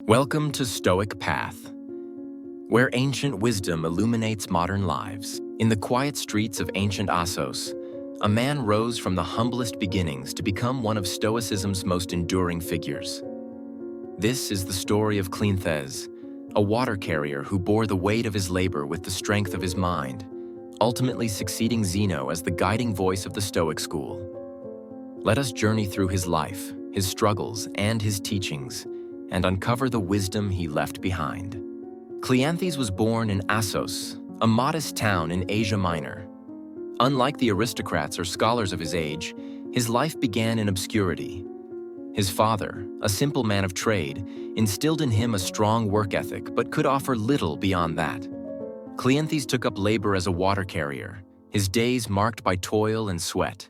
Welcome to Stoic Path, where ancient wisdom illuminates modern lives. In the quiet streets of ancient Assos, a man rose from the humblest beginnings to become one of Stoicism's most enduring figures. This is the story of Cleanthes, a water carrier who bore the weight of his labor with the strength of his mind, ultimately succeeding Zeno as the guiding voice of the Stoic school. Let us journey through his life, his struggles, and his teachings, and uncover the wisdom he left behind. Cleanthes was born in Assos, a modest town in Asia Minor. Unlike the aristocrats or scholars of his age, his life began in obscurity. His father, a simple man of trade, instilled in him a strong work ethic but could offer little beyond that. Cleanthes took up labor as a water carrier, his days marked by toil and sweat.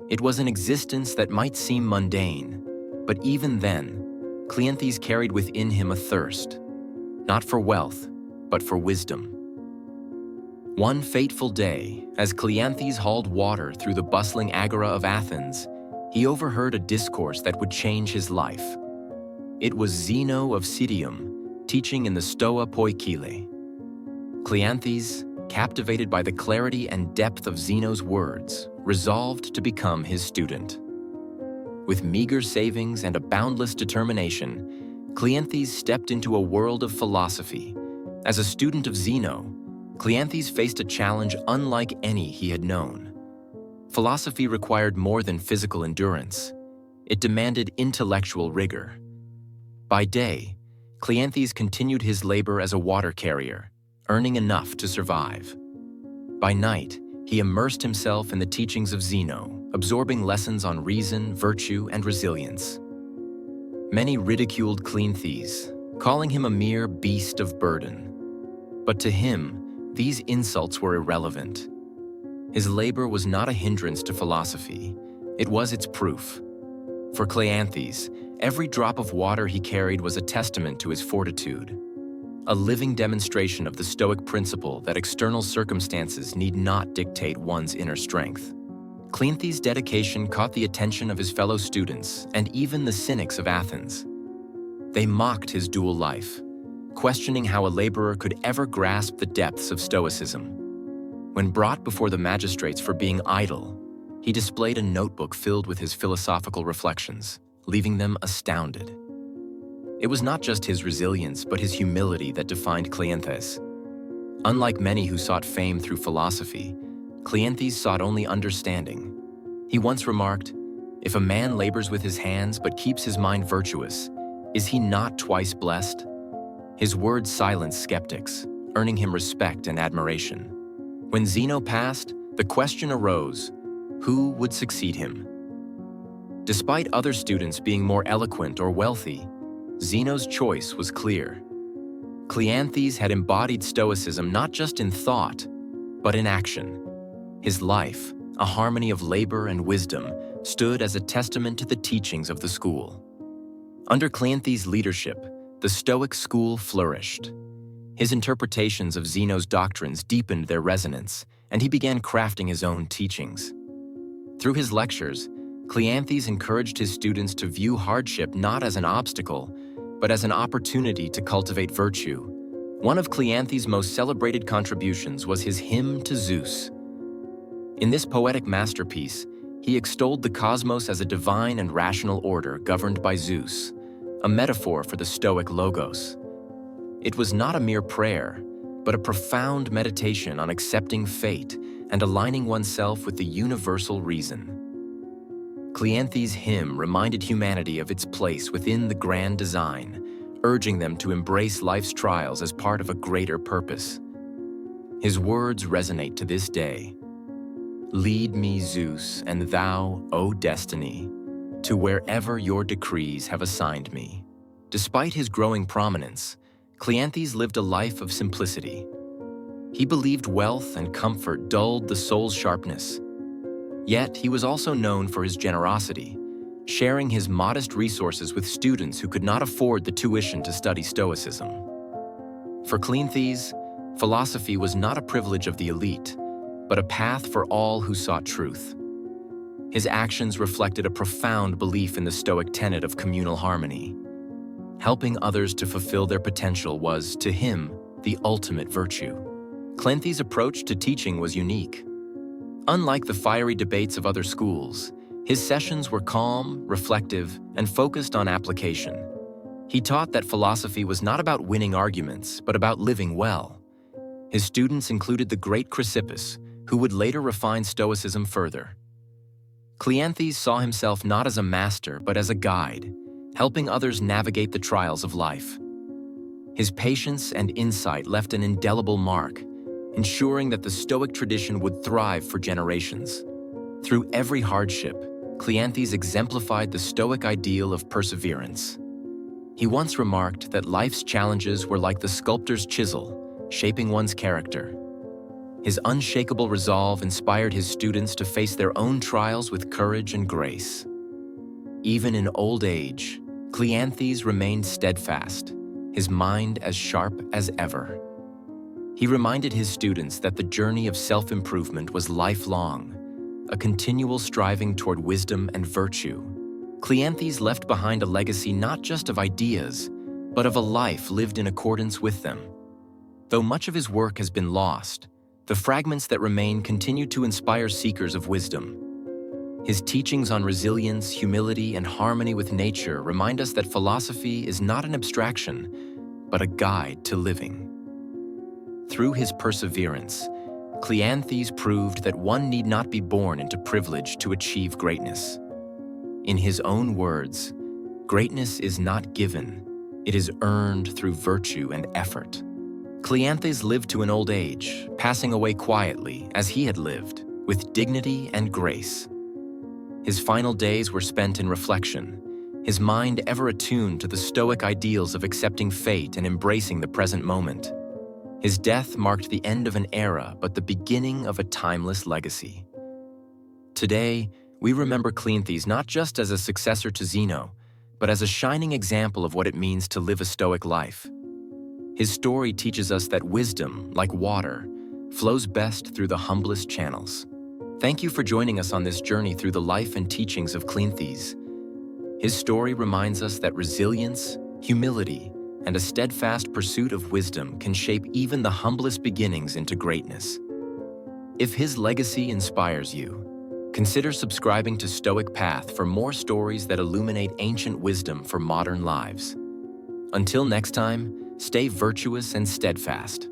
It was an existence that might seem mundane, but even then, Cleanthes carried within him a thirst, not for wealth, but for wisdom. One fateful day, as Cleanthes hauled water through the bustling agora of Athens, he overheard a discourse that would change his life. It was Zeno of Citium, teaching in the Stoa Poikile. Cleanthes, captivated by the clarity and depth of Zeno's words, resolved to become his student. With meager savings and a boundless determination, Cleanthes stepped into a world of philosophy. As a student of Zeno, Cleanthes faced a challenge unlike any he had known. Philosophy required more than physical endurance. It demanded intellectual rigor. By day, Cleanthes continued his labor as a water carrier, earning enough to survive. By night, he immersed himself in the teachings of Zeno, absorbing lessons on reason, virtue, and resilience. Many ridiculed Cleanthes, calling him a mere beast of burden. But to him, these insults were irrelevant. His labor was not a hindrance to philosophy, it was its proof. For Cleanthes, every drop of water he carried was a testament to his fortitude, a living demonstration of the Stoic principle that external circumstances need not dictate one's inner strength. Cleanthes' dedication caught the attention of his fellow students and even the cynics of Athens. They mocked his dual life, questioning how a laborer could ever grasp the depths of Stoicism. When brought before the magistrates for being idle, he displayed a notebook filled with his philosophical reflections, leaving them astounded. It was not just his resilience, but his humility that defined Cleanthes. Unlike many who sought fame through philosophy, Cleanthes sought only understanding. He once remarked, "If a man labors with his hands but keeps his mind virtuous, is he not twice blessed?" His words silenced skeptics, earning him respect and admiration. When Zeno passed, the question arose, who would succeed him? Despite other students being more eloquent or wealthy, Zeno's choice was clear. Cleanthes had embodied Stoicism not just in thought, but in action. His life, a harmony of labor and wisdom, stood as a testament to the teachings of the school. Under Cleanthes' leadership, the Stoic school flourished. His interpretations of Zeno's doctrines deepened their resonance, and he began crafting his own teachings. Through his lectures, Cleanthes encouraged his students to view hardship not as an obstacle, but as an opportunity to cultivate virtue. One of Cleanthes' most celebrated contributions was his hymn to Zeus. In this poetic masterpiece, he extolled the cosmos as a divine and rational order governed by Zeus, a metaphor for the Stoic logos. It was not a mere prayer, but a profound meditation on accepting fate and aligning oneself with the universal reason. Cleanthes' hymn reminded humanity of its place within the grand design, urging them to embrace life's trials as part of a greater purpose. His words resonate to this day. "Lead me, Zeus, and thou, O destiny, to wherever your decrees have assigned me." Despite his growing prominence, Cleanthes lived a life of simplicity. He believed wealth and comfort dulled the soul's sharpness. Yet he was also known for his generosity, sharing his modest resources with students who could not afford the tuition to study Stoicism. For Cleanthes, philosophy was not a privilege of the elite, but a path for all who sought truth. His actions reflected a profound belief in the Stoic tenet of communal harmony. Helping others to fulfill their potential was, to him, the ultimate virtue. Cleanthes' approach to teaching was unique. Unlike the fiery debates of other schools, his sessions were calm, reflective, and focused on application. He taught that philosophy was not about winning arguments, but about living well. His students included the great Chrysippus, who would later refine Stoicism further. Cleanthes saw himself not as a master, but as a guide, helping others navigate the trials of life. His patience and insight left an indelible mark, ensuring that the Stoic tradition would thrive for generations. Through every hardship, Cleanthes exemplified the Stoic ideal of perseverance. He once remarked that life's challenges were like the sculptor's chisel, shaping one's character. His unshakable resolve inspired his students to face their own trials with courage and grace. Even in old age, Cleanthes remained steadfast, his mind as sharp as ever. He reminded his students that the journey of self-improvement was lifelong, a continual striving toward wisdom and virtue. Cleanthes left behind a legacy not just of ideas, but of a life lived in accordance with them. Though much of his work has been lost, the fragments that remain continue to inspire seekers of wisdom. His teachings on resilience, humility, and harmony with nature remind us that philosophy is not an abstraction, but a guide to living. Through his perseverance, Cleanthes proved that one need not be born into privilege to achieve greatness. In his own words, greatness is not given, it is earned through virtue and effort. Cleanthes lived to an old age, passing away quietly as he had lived, with dignity and grace. His final days were spent in reflection, his mind ever attuned to the Stoic ideals of accepting fate and embracing the present moment. His death marked the end of an era, but the beginning of a timeless legacy. Today, we remember Cleanthes not just as a successor to Zeno, but as a shining example of what it means to live a Stoic life. His story teaches us that wisdom, like water, flows best through the humblest channels. Thank you for joining us on this journey through the life and teachings of Cleanthes. His story reminds us that resilience, humility, and a steadfast pursuit of wisdom can shape even the humblest beginnings into greatness. If his legacy inspires you, consider subscribing to Stoic Path for more stories that illuminate ancient wisdom for modern lives. Until next time, stay virtuous and steadfast.